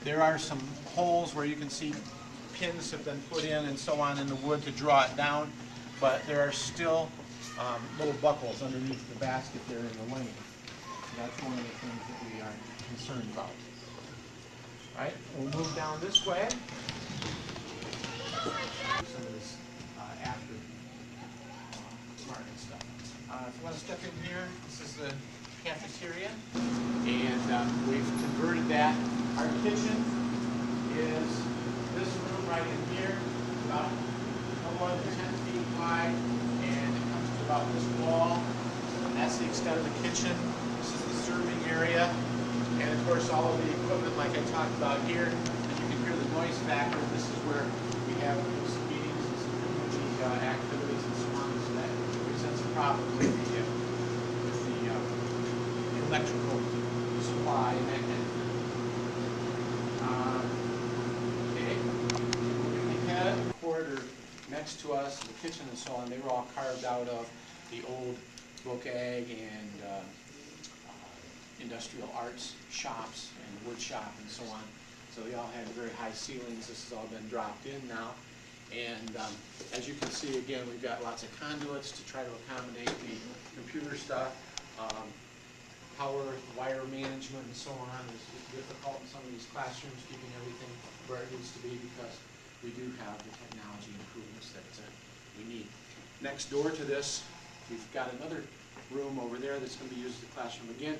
There are some holes where you can see pins have been put in and so on in the wood to draw it down, but there are still little buckles underneath the basket there in the lane. That's one of the things that we are concerned about. All right, we'll move down this way. Some of this after market stuff. If you want to step in here, this is the cafeteria, and we've converted that. Our kitchen is this room right in here, about no more than 10 feet wide, and it comes to about this wall. That's the extent of the kitchen. This is the serving area, and of course all of the equipment like I talked about here. And you can hear the noise factor. This is where we have some meetings and some community activities and so on. So that presents a problem with the electrical supply and that kind of thing. Corridor next to us, the kitchen and so on, they were all carved out of the old book ag and industrial arts shops and wood shop and so on. So they all had very high ceilings. This has all been dropped in now. And as you can see, again, we've got lots of conduits to try to accommodate the computer stuff. Power, wire management and so on is difficult in some of these classrooms, keeping everything where it needs to be because we do have the technology improvements that we need. Next door to this, we've got another room over there that's going to be used as a classroom. Again,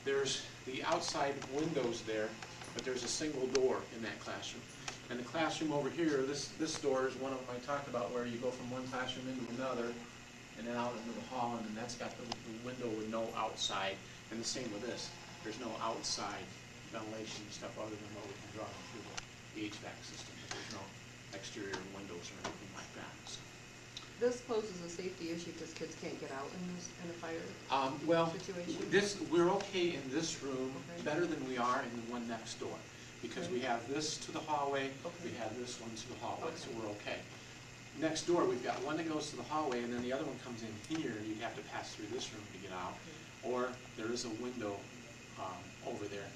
there's the outside windows there, but there's a single door in that classroom. And the classroom over here, this door is one of them I talked about where you go from one classroom into another and then out into the hall, and then that's got the window with no outside. And the same with this. There's no outside ventilation stuff other than what we can draw through the HVAC system. There's no exterior windows or anything like that. So. This poses a safety issue because kids can't get out in a fire situation? We're okay in this room, better than we are in the one next door. Because we have this to the hallway, we have this one to the hallway, so we're okay. Next door, we've got one that goes to the hallway, and then the other one comes in here, and you'd have to pass through this room to get out. Or there is a window over there,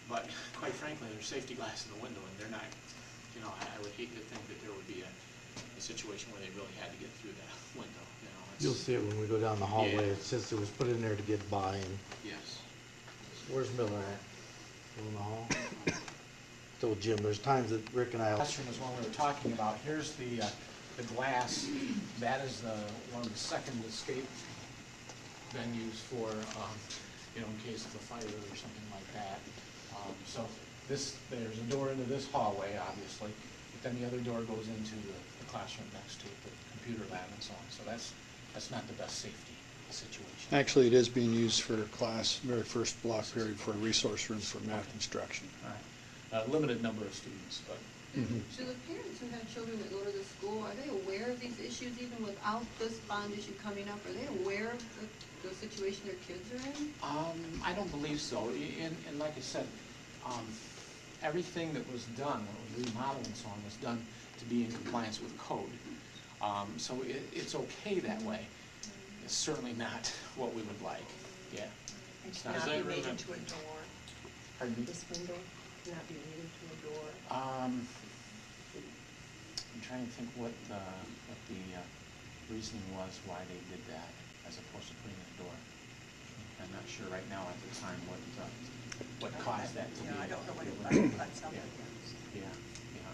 but quite frankly, there's safety glass in the window, and they're not, you know, I would hate to think that there would be a situation where they really had to get through that window. You know, you'll see it when we go down the hallway. Yeah. It says it was put in there to get by. And yes. Where's Miller at? In the hall. Told Jim there's times that Rick and I. Classroom is one we were talking about. Here's the glass. That is one of the second escape venues for you know, in case of a fire or something like that. So there's a door into this hallway, obviously, but then the other door goes into the classroom next to it, the computer lab and so on. So that's not the best safety situation. Actually, it is being used for class, very first block period for a resource room for math instruction. All right. Limited number of students, but. So the parents who have children that go to the school, are they aware of these issues even without this bond issue coming up? Are they aware of the situation their kids are in? I don't believe so. And like I said, everything that was done, when it was remodeled and so on, was done to be in compliance with code. So it's okay that way. It's certainly not what we would like. Yeah. It's not be made into a door. Pardon me? This window not be made into a door. I'm trying to think what the reasoning was why they did that as opposed to putting in a door. I'm not sure right now at the time what caused that to be. I don't know what it was. Yeah,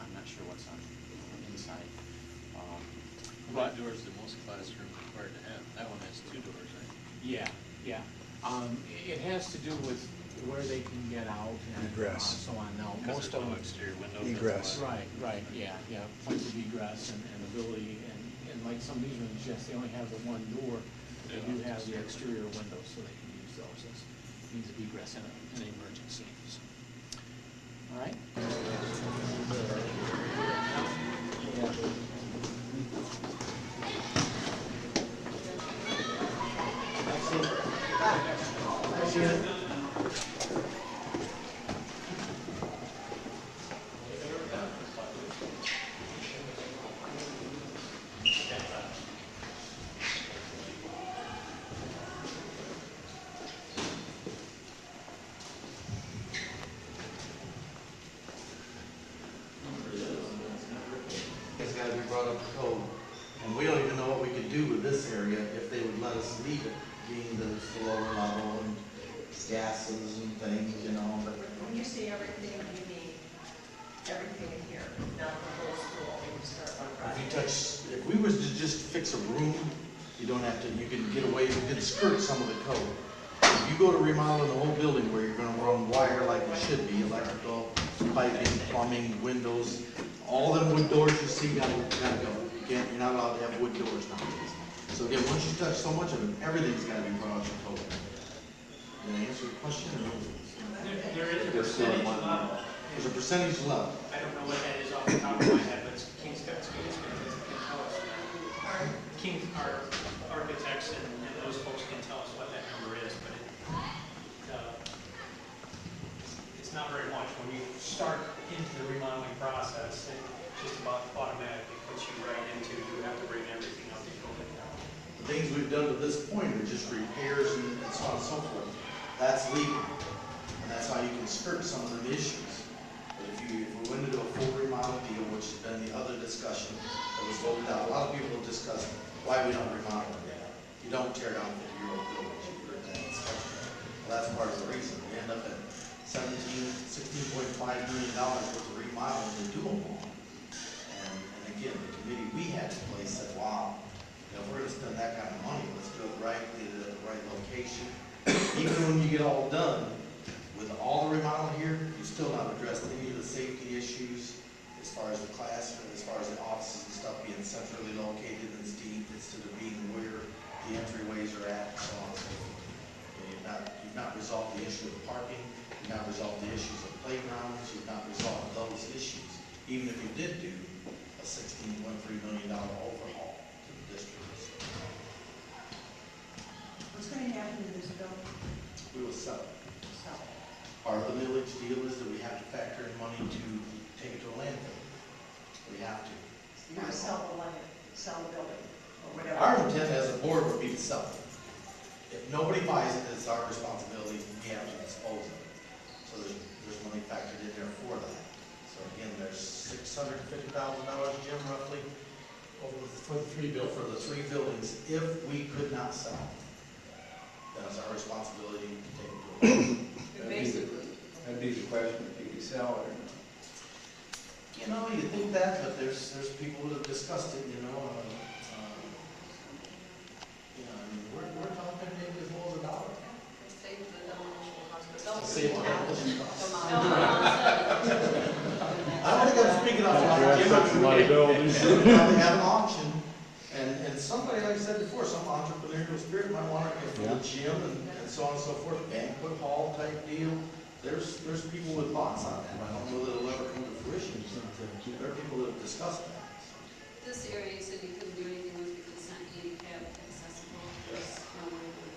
I'm not sure what's on the inside. What door is the most classrooms required to have? That one has 2 doors, right? Yeah. It has to do with where they can get out and egress. So on. Now, Most of them exterior windows. Egress. Right. Yeah. Points of egress and ability, and like some of these rooms, yes, they only have the one door. They do have the exterior windows, so they can use those as means of egress in an emergency. So. All right. lower level and gases and things, you know, but When you say everything, you mean everything in here, not the whole school, when you start on if you Friday. touch, if we was to just fix a room, you don't have to, you can get away, you can skirt some of the code. If you go to remodeling the whole building where you're gonna run wire like it should be, electrical, piping, plumbing, windows, all them wood doors you see gotta go. You can't, you're not allowed to have wood doors nowadays. So again, once you touch so much of it, everything's gotta be brought up to code. Did I answer your question or no? There is a percentage level. There's a percentage level. I don't know what that is off the top of my head, but King's got students can tell us. King, our architects and those folks can tell us what that number is, but it's not very much. When you start into the remodeling process, it just about automatically puts you right into, you have to bring everything up to code. The things we've done to this point are just repairs and so on and so forth. That's legal. And that's how you can skirt some of the issues. But if we went into a full remodel deal, which has been the other discussion that was voted out, a lot of people have discussed why we don't remodel it. You don't tear down 50-year-old buildings. You've heard that discussion. Well, that's part of the reason. We end up at $16.5 million worth of remodeling to do them all. And again, the committee we had in place said, wow, if we're gonna spend that kind of money, let's do it right, get it at the right location. Even when you get all done, with all the remodel here, you still not addressed any of the safety issues as far as the classroom, as far as the offices and stuff being centrally located instead of being where the entryways are at, and so on and so forth. And you've not resolved the issue of parking, you've not resolved the issues of playgrounds, you've not resolved those issues, even if you did do a $16.3 million overhaul to the district. What's going to happen to this building? We will sell it. So, Part of the millage deal is that we have to factor in money to take it to a landfill. We have to. not sell the land, sell the building, or whatever. Our intent as a board would be to sell it. If nobody buys it, it's our responsibility, we have to dispose of it. So there's money factored in there for that. So again, there's $650,000, Jim, roughly, For the three for the three buildings, if we could not sell them. Then it's our responsibility to take it to a landfill. Basically. That'd be the question, if you could sell it or not. You know, you think that, but there's people that have discussed it, you know. I mean, we're talking maybe as low as $1. Save the demolition cost. Save the demolition cost. No. I don't think I'm speaking off the Jim. That's liability. They have an auction, and somebody, like I said before, some entrepreneurial spirit might want to get a gym and so on and so forth, banquet hall type deal. There's people with thoughts on that. I don't know that it'll ever come to fruition. There are people that have discussed that. This area you said you couldn't do anything with because it's not handicap accessible. There's no way to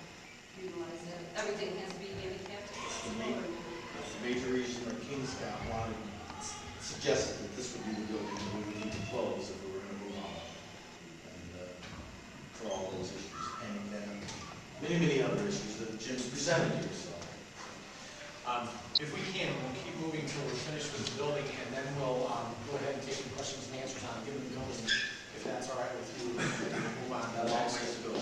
utilize it. Everything has to be handicap accessible. That's the major reason that King Scout suggested that this would be the building that we would need to close if we were going to move on. And for all those issues, and many other issues that Jim's presented here, so. If we can, we'll keep moving till we're finished with the building, and then we'll go ahead and take some questions and answers on given the building, if that's all right with you. We'll move on to the Long next. ways to go.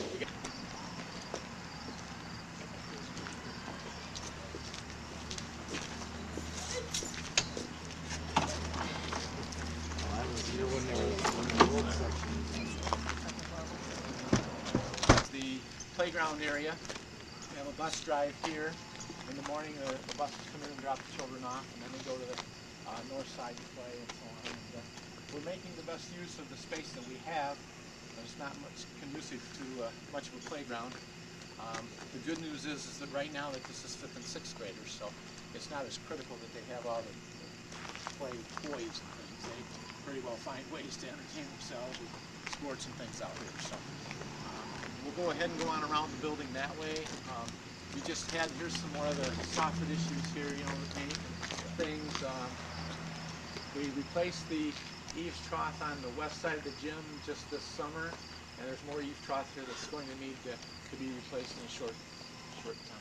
The playground area. We have a bus drive here. In the morning, the buses come in and drop the children off, and then they go to the north side to play and so on. And, we're making the best use of the space that we have. There's not much conducive to much of a playground. The good news is that right now that this is 5th and 6th graders, so it's not as critical that they have all the play toys and things. They pretty well find ways to entertain themselves with sports and things out here. So we'll go ahead and go on around the building that way. We just had, here's some more of the soffit issues here, you know, the paint and things. We replaced the eaves trough on the west side of the gym just this summer, and there's more eaves trough here that's going to need to be replaced in a short time.